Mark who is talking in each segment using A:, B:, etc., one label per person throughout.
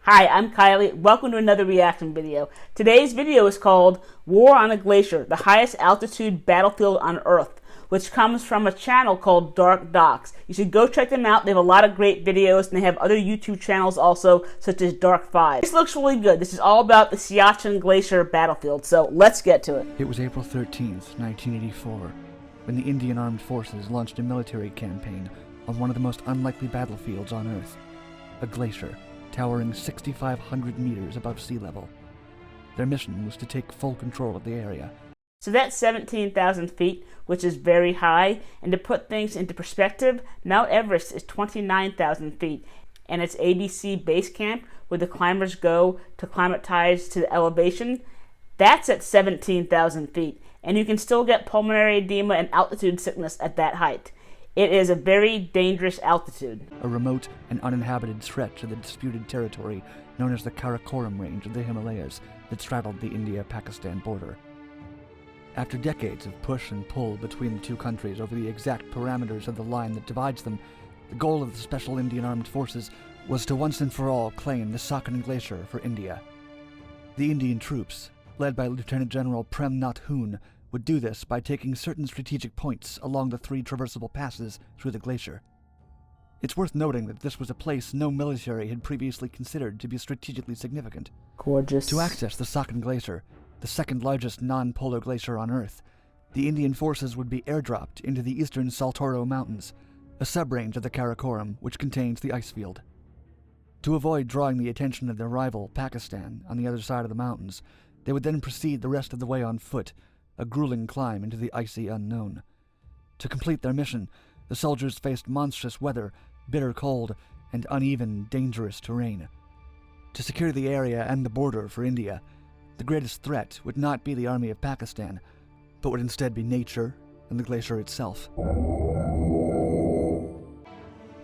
A: Hi, I'm Kylie. Welcome to another reaction video. Today's video is called War on a Glacier, the highest altitude battlefield on Earth, which comes from a channel called darkdocs. You should go check them out. They have a lot of great videos, and they have other YouTube channels also, such as Dark5. This looks really good. This is all about the Siachen Glacier battlefield, so let's get to it.
B: It was April 13th, 1984, when the Indian Armed Forces launched a military campaign on one of the most unlikely battlefields on Earth, a glacier towering 6,500 meters above sea level. Their mission was to take full control of the area.
A: So that's 17,000 feet, which is very high, and to put things into perspective, Mount Everest is 29,000 feet, and its ABC base camp, where the climbers go to climatize to the elevation, that's at 17,000 feet, and you can still get pulmonary edema and altitude sickness at that height. It is a very dangerous altitude.
B: A remote and uninhabited stretch of the disputed territory known as the Karakoram Range of the Himalayas that straddled the India-Pakistan border. After decades of push and pull between the two countries over the exact parameters of the line that divides them, the goal of the Special Indian Armed Forces was to once and for all claim the Siachen Glacier for India. The Indian troops, led by Lieutenant General Prem Nath Hoon, would do this by taking certain strategic points along the three traversable passes through the glacier. It's worth noting that this was a place no military had previously considered to be strategically significant.
A: Gorgeous.
B: To access the Siachen Glacier, the second largest non-polar glacier on Earth, the Indian forces would be airdropped into the eastern Saltoro Mountains, a sub-range of the Karakoram which contains the ice field. To avoid drawing the attention of their rival, Pakistan, on the other side of the mountains, they would then proceed the rest of the way on foot, a grueling climb into the icy unknown. To complete their mission, the soldiers faced monstrous weather, bitter cold, and uneven, dangerous terrain. To secure the area and the border for India, the greatest threat would not be the army of Pakistan, but would instead be nature and the glacier itself.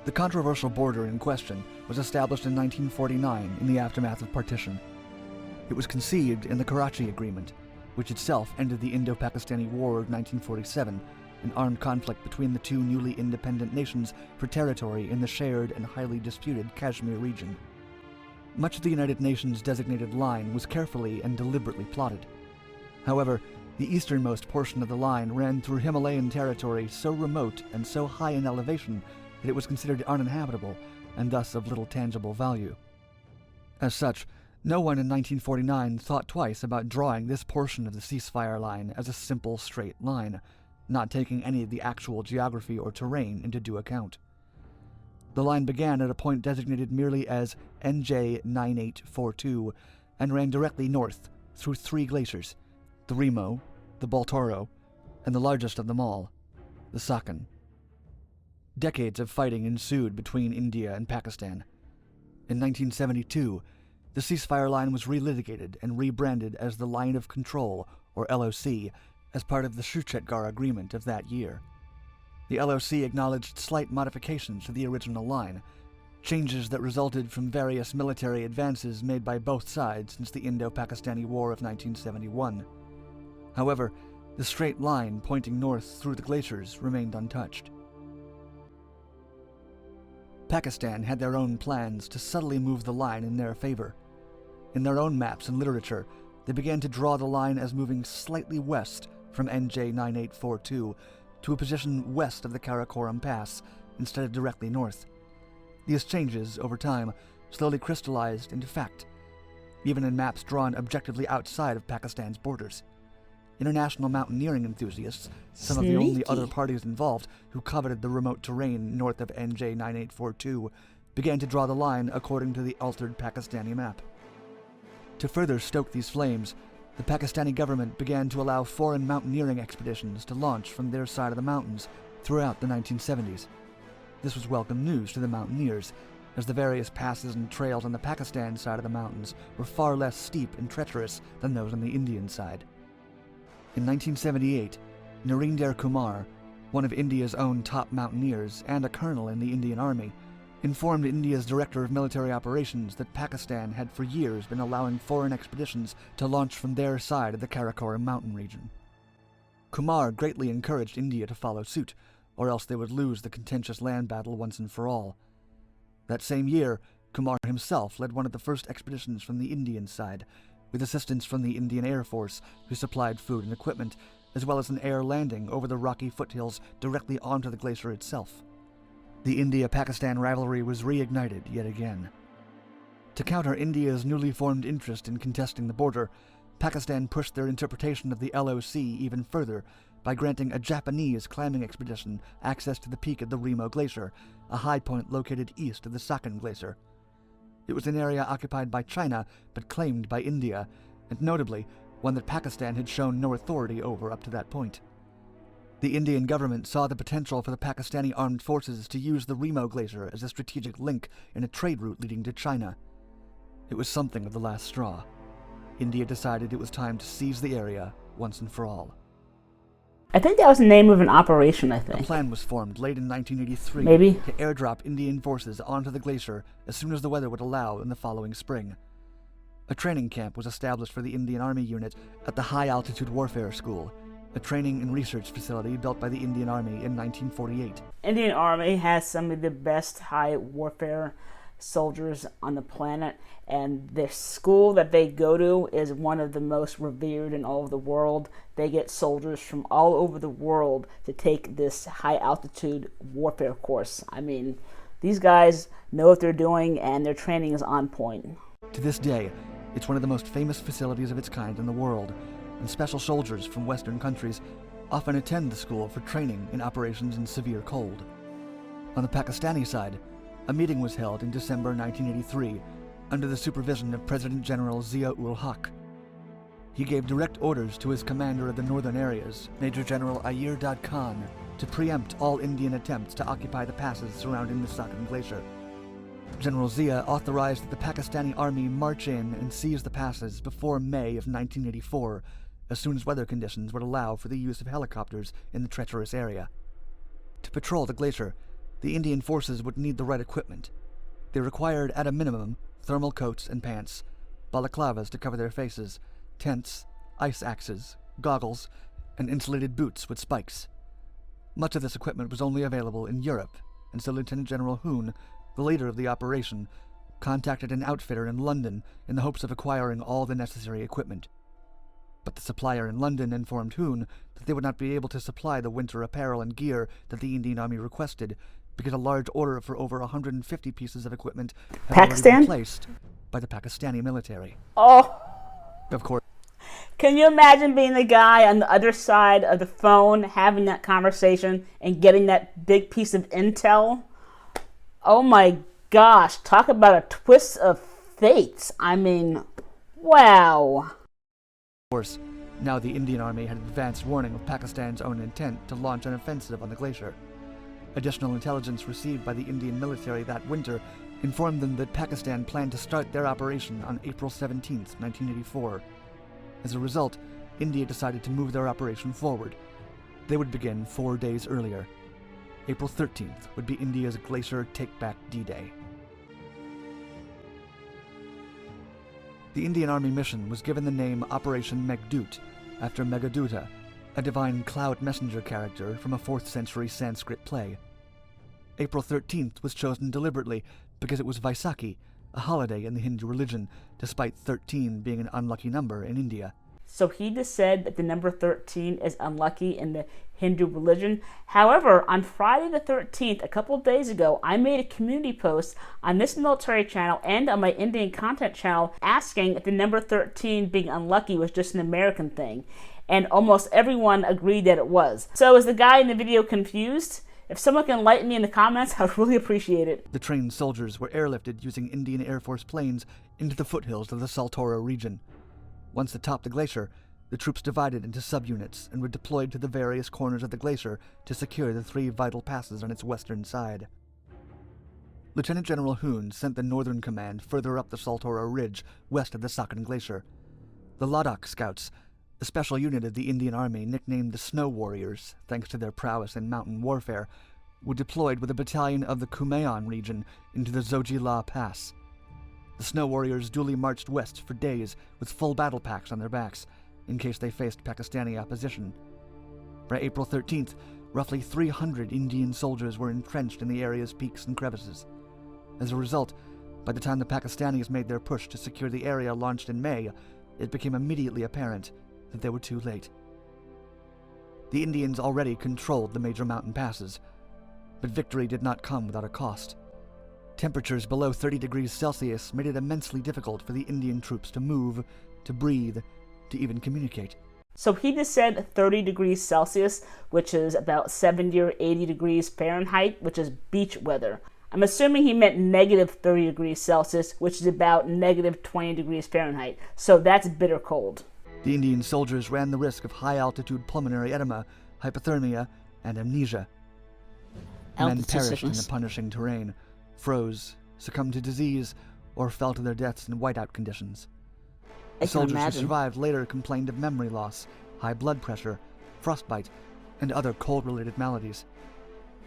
B: The controversial border in question was established in 1949 in the aftermath of partition. It was conceived in the Karachi Agreement, which itself ended the Indo-Pakistani War of 1947, an armed conflict between the two newly independent nations for territory in the shared and highly disputed Kashmir region. Much of the United Nations designated line was carefully and deliberately plotted. However, the easternmost portion of the line ran through Himalayan territory so remote and so high in elevation that it was considered uninhabitable and thus of little tangible value. As such, no one in 1949 thought twice about drawing this portion of the ceasefire line as a simple straight line, not taking any of the actual geography or terrain into due account. The line began at a point designated merely as NJ9842 and ran directly north through three glaciers, the Remo, the Baltoro, and the largest of them all, the Siachen. Decades of fighting ensued between India and Pakistan. In 1972, the ceasefire line was relitigated and rebranded as the Line of Control, or LOC, as part of the Shuchetgar Agreement of that year. The LOC acknowledged slight modifications to the original line, changes that resulted from various military advances made by both sides since the Indo-Pakistani War of 1971. However, the straight line pointing north through the glaciers remained untouched. Pakistan had their own plans to subtly move the line in their favor. In their own maps and literature, they began to draw the line as moving slightly west from NJ9842 to a position west of the Karakoram Pass instead of directly north. These changes, over time, slowly crystallized into fact, even in maps drawn objectively outside of Pakistan's borders. International mountaineering enthusiasts, some of the only other parties involved who coveted the remote terrain north of NJ9842, began to draw the line according to the altered Pakistani map. To further stoke these flames, the Pakistani government began to allow foreign mountaineering expeditions to launch from their side of the mountains throughout the 1970s. This was welcome news to the mountaineers, as the various passes and trails on the Pakistan side of the mountains were far less steep and treacherous than those on the Indian side. In 1978, Narinder Kumar, one of India's own top mountaineers and a colonel in the Indian Army, informed India's Director of Military Operations that Pakistan had for years been allowing foreign expeditions to launch from their side of the Karakoram mountain region. Kumar greatly encouraged India to follow suit, or else they would lose the contentious land battle once and for all. That same year, Kumar himself led one of the first expeditions from the Indian side, with assistance from the Indian Air Force, who supplied food and equipment, as well as an air landing over the rocky foothills directly onto the glacier itself. The India-Pakistan rivalry was reignited yet again. To counter India's newly formed interest in contesting the border, Pakistan pushed their interpretation of the LOC even further by granting a Japanese climbing expedition access to the peak of the Remo Glacier, a high point located east of the Siachen Glacier. It was an area occupied by China but claimed by India, and notably, one that Pakistan had shown no authority over up to that point. The Indian government saw the potential for the Pakistani armed forces to use the Remo Glacier as a strategic link in a trade route leading to China. It was something of the last straw. India decided it was time to seize the area once and for all.
A: I think that was the name of an operation, I think.
B: A plan was formed late in 1983
A: Maybe.
B: to airdrop Indian forces onto the glacier as soon as the weather would allow in the following spring. A training camp was established for the Indian Army unit at the High Altitude Warfare School, a training and research facility built by the Indian Army in 1948.
A: Indian Army has some of the best high warfare soldiers on the planet, and the school that they go to is one of the most revered in all of the world. They get soldiers from all over the world to take this high altitude warfare course. I mean, these guys know what they're doing and their training is on point.
B: To this day, it's one of the most famous facilities of its kind in the world, and special soldiers from Western countries often attend the school for training in operations in severe cold. On the Pakistani side, a meeting was held in December 1983 under the supervision of President General Zia-ul-Haq. He gave direct orders to his commander of the northern areas, Major General Ayir Khan, to preempt all Indian attempts to occupy the passes surrounding the Siachen Glacier. General Zia authorized that the Pakistani army march in and seize the passes before May of 1984, as soon as weather conditions would allow for the use of helicopters in the treacherous area. To patrol the glacier, the Indian forces would need the right equipment. They required, at a minimum, thermal coats and pants, balaclavas to cover their faces, tents, ice axes, goggles, and insulated boots with spikes. Much of this equipment was only available in Europe, and so Lieutenant General Hoon, the leader of the operation, contacted an outfitter in London in the hopes of acquiring all the necessary equipment. But the supplier in London informed Hoon that they would not be able to supply the winter apparel and gear that the Indian Army requested, because a large order for over 150 pieces of equipment had already been placed by the Pakistani military.
A: Oh!
B: Of course.
A: Can you imagine being the guy on the other side of the phone, having that conversation, and getting that big piece of intel? Oh my gosh, talk about a twist of fate. I mean, wow.
B: Of course, now the Indian Army had advanced warning of Pakistan's own intent to launch an offensive on the glacier. Additional intelligence received by the Indian military that winter informed them that Pakistan planned to start their operation on April 17, 1984. As a result, India decided to move their operation forward. They would begin 4 days earlier. April 13th would be India's Glacier Take-Back D-Day. The Indian Army mission was given the name Operation Meghdoot, after Meghdoot, a divine cloud messenger character from a 4th century Sanskrit play. April 13th was chosen deliberately because it was Vaisakhi, a holiday in the Hindu religion, despite 13 being an unlucky number in India.
A: So he just said that the number 13 is unlucky in the Hindu religion. However, on Friday the 13th, a couple of days ago, I made a community post on this military channel and on my Indian content channel asking if the number 13 being unlucky was just an American thing. And almost everyone agreed that it was. So is the guy in the video confused? If someone can enlighten me in the comments, I would really appreciate it.
B: The trained soldiers were airlifted using Indian Air Force planes into the foothills of the Saltoro region. Once atop the glacier, the troops divided into subunits and were deployed to the various corners of the glacier to secure the 3 vital passes on its western side. Lieutenant General Hoon sent the Northern Command further up the Saltoro Ridge west of the Siachen Glacier. The Ladakh Scouts, a special unit of the Indian Army nicknamed the Snow Warriors, thanks to their prowess in mountain warfare, were deployed with a battalion of the Kumaon region into the Zojila Pass. The Snow Warriors duly marched west for days with full battle packs on their backs, in case they faced Pakistani opposition. By April 13th, roughly 300 Indian soldiers were entrenched in the area's peaks and crevices. As a result, By the time the Pakistanis made their push to secure the area launched in May, it became immediately apparent that they were too late. The Indians already controlled the major mountain passes, but victory did not come without a cost. Temperatures below 30 degrees Celsius made it immensely difficult for the Indian troops to move, to breathe, to even communicate.
A: So he just said 30 degrees Celsius, which is about 70 or 80 degrees Fahrenheit, which is beach weather. I'm assuming he meant negative 30 degrees Celsius, which is about negative 20 degrees Fahrenheit. So that's bitter cold.
B: The Indian soldiers ran the risk of high-altitude pulmonary edema, hypothermia, and amnesia. Men perished in the punishing terrain, froze, succumbed to disease, or fell to their deaths in whiteout conditions. The soldiers who survived later complained of memory loss, high blood pressure, frostbite, and other cold-related maladies.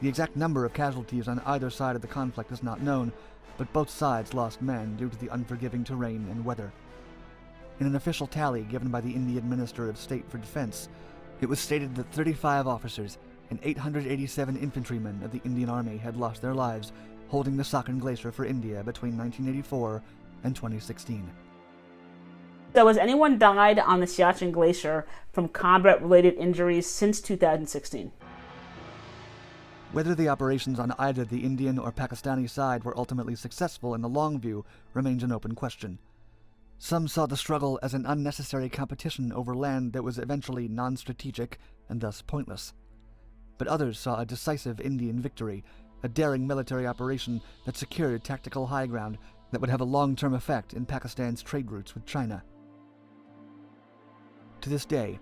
B: The exact number of casualties on either side of the conflict is not known, but both sides lost men due to the unforgiving terrain and weather. In an official tally given by the Indian Minister of State for Defense, it was stated that 35 officers and 887 infantrymen of the Indian Army had lost their lives holding the Siachen Glacier for India between 1984 and 2016.
A: So has anyone died on the Siachen Glacier from combat-related injuries since 2016?
B: Whether the operations on either the Indian or Pakistani side were ultimately successful in the long view remains an open question. Some saw the struggle as an unnecessary competition over land that was eventually non-strategic and thus pointless. But others saw a decisive Indian victory, a daring military operation that secured tactical high ground that would have a long-term effect in Pakistan's trade routes with China. To this day,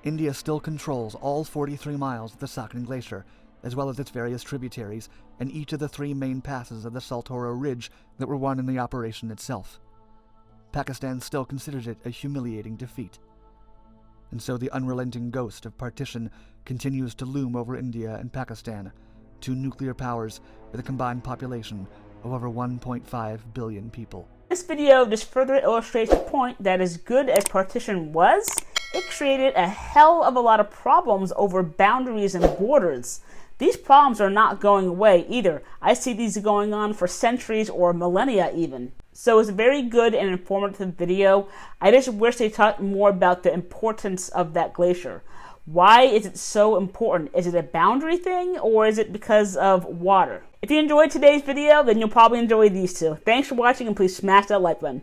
B: India still controls all 43 miles of the Siachen Glacier, as well as its various tributaries, and each of the 3 main passes of the Saltoro Ridge that were won in the operation itself. Pakistan still considers it a humiliating defeat. And so the unrelenting ghost of partition continues to loom over India and Pakistan, 2 nuclear powers with a combined population of over 1.5 billion people.
A: This video just further illustrates the point that as good as partition was, it created a hell of a lot of problems over boundaries and borders. These problems are not going away either. I see these going on for centuries or millennia even. So it's a very good and informative video. I just wish they talked more about the importance of that glacier. Why is it so important? Is it a boundary thing or is it because of water? If you enjoyed today's video, then you'll probably enjoy these two. Thanks for watching and please smash that like button.